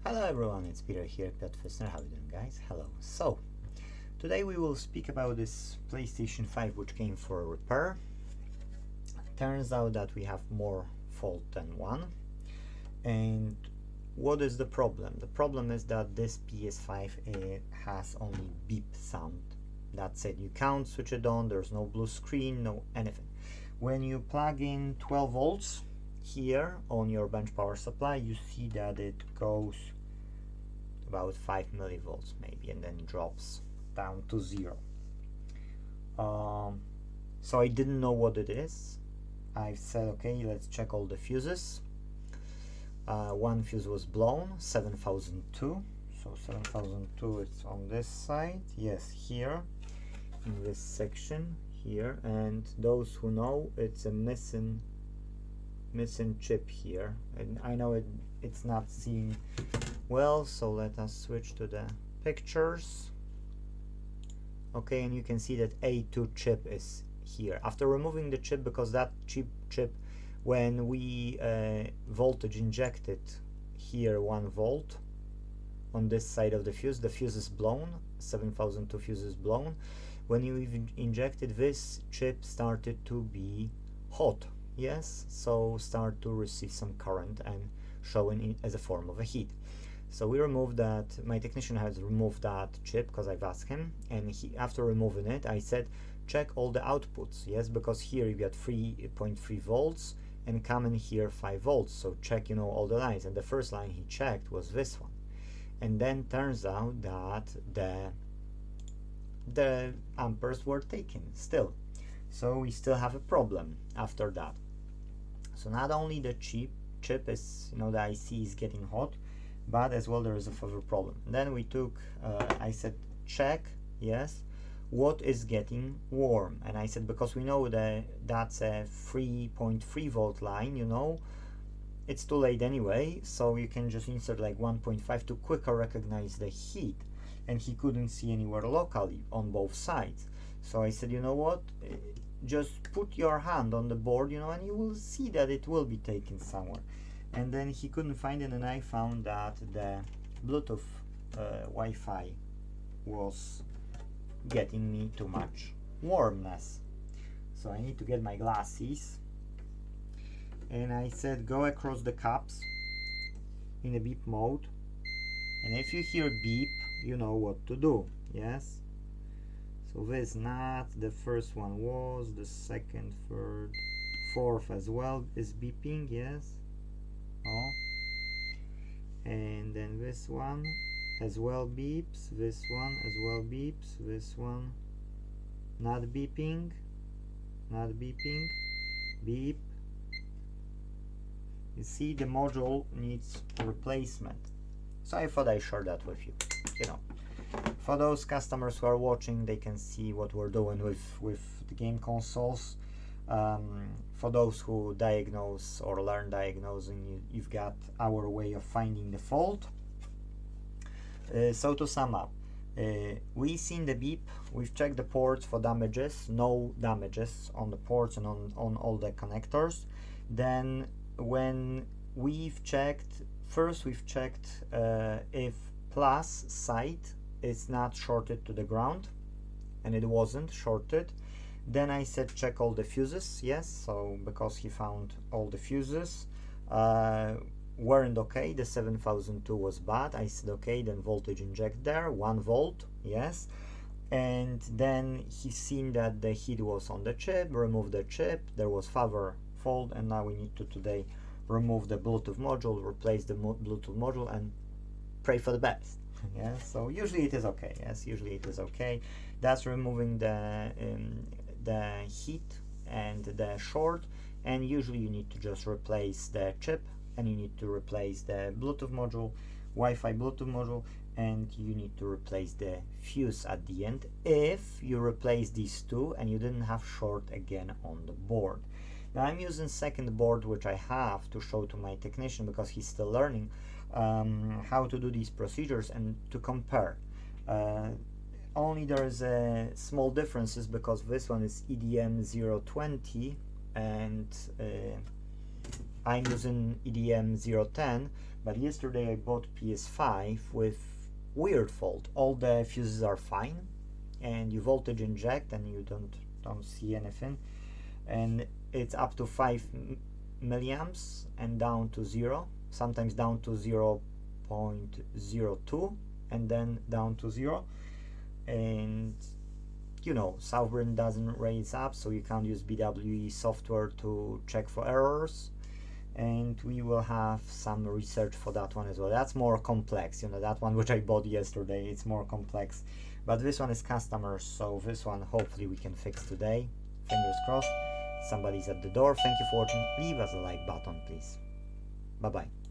Hello everyone, it's Peter here, Piotr Fissner. How are you doing, guys? Hello. So, today we will speak about this PlayStation 5 which came for repair. Turns out that we have more fault than one. And what is the problem? The problem is that this PS5 has only beep sound. That's it. You can't switch it on, there's no blue screen, no anything. When you plug in 12 volts here on your bench power supply, you see that it goes about 5 millivolts maybe, and then drops down to 0. So I didn't know what it is. I said, okay, let's check all the fuses. One fuse was blown, 7002. So 7002 is on this side, yes, here in this section here. And those who know, it's a missing chip here, and I know it's not seen well, so let us switch to the pictures. Okay, and you can see that A2 chip is here. After removing the chip, because that chip when we voltage injected here 1 volt on this side of the fuse is blown, 7002 fuse is blown. When you injected this, chip started to be hot, yes, so start to receive some current and showing it as a form of a heat. So we removed that. My technician has removed that chip because I've asked him, and after removing it, I said check all the outputs, yes, because here you got 3.3 volts and come in here 5 volts, so check all the lines. And the first line he checked was this one, and then turns out that the amperes were taken still, so we still have a problem after that. So not only the chip is, the IC is getting hot, but as well there is a further problem. Then we took, I said check, yes, what is getting warm, and I said because we know that that's a 3.3 volt line, it's too late anyway, so you can just insert like 1.5 to quicker recognize the heat, and he couldn't see anywhere locally on both sides. So I said, you know what, just put your hand on the board, and you will see that it will be taken somewhere. And then he couldn't find it, and I found that the Bluetooth Wi-Fi was getting me too much warmness. So I need to get my glasses, and I said go across the caps in a beep mode, and if you hear beep, you know what to do, yes. So this not the first one was, the second, third, fourth as well is beeping, yes. Oh, and then this one as well beeps, this one as well beeps, this one not beeping, beep. You see, the module needs replacement, so I thought I'd share that with you. For those customers who are watching, they can see what we're doing with the game consoles. For those who diagnose or learn diagnosing, you've got our way of finding the fault. So to sum up, we've seen the beep, we've checked the ports for damages, no damages on the ports and on all the connectors. Then when we've checked, first we've checked if plus side is not shorted to the ground, and it wasn't shorted. Then I said check all the fuses, yes, so because he found all the fuses weren't okay, the 7002 was bad. I said okay, then voltage inject there, 1 volt, yes. And then he's seen that the heat was on the chip, remove the chip, there was further fault, and now we need to today remove the Bluetooth module, replace the Bluetooth module, and pray for the best. Yeah, so usually it is okay, yes, usually it is okay. That's removing the heat and the short, and usually you need to just replace the chip, and you need to replace the Bluetooth module, Wi-Fi Bluetooth module, and you need to replace the fuse at the end if you replace these two and you didn't have short again on the board. Now I'm using second board which I have to show to my technician because he's still learning how to do these procedures and to compare. Only there is small differences because this one is EDM 020 and I'm using EDM 010, But yesterday I bought PS5 with weird fault. All the fuses are fine, and you voltage inject and you don't see anything, and it's up to 5 milliamps and down to 0, sometimes down to 0.02 and then down to 0. And you know, Southburn doesn't raise up, so you can't use BWE software to check for errors, and we will have some research for that one as well. That's more complex, you know, that one which I bought yesterday, it's more complex, but this one is customer, so this one hopefully we can fix today. Fingers crossed. Somebody's at the door. Thank you for watching. Leave us a like button, please. Bye bye.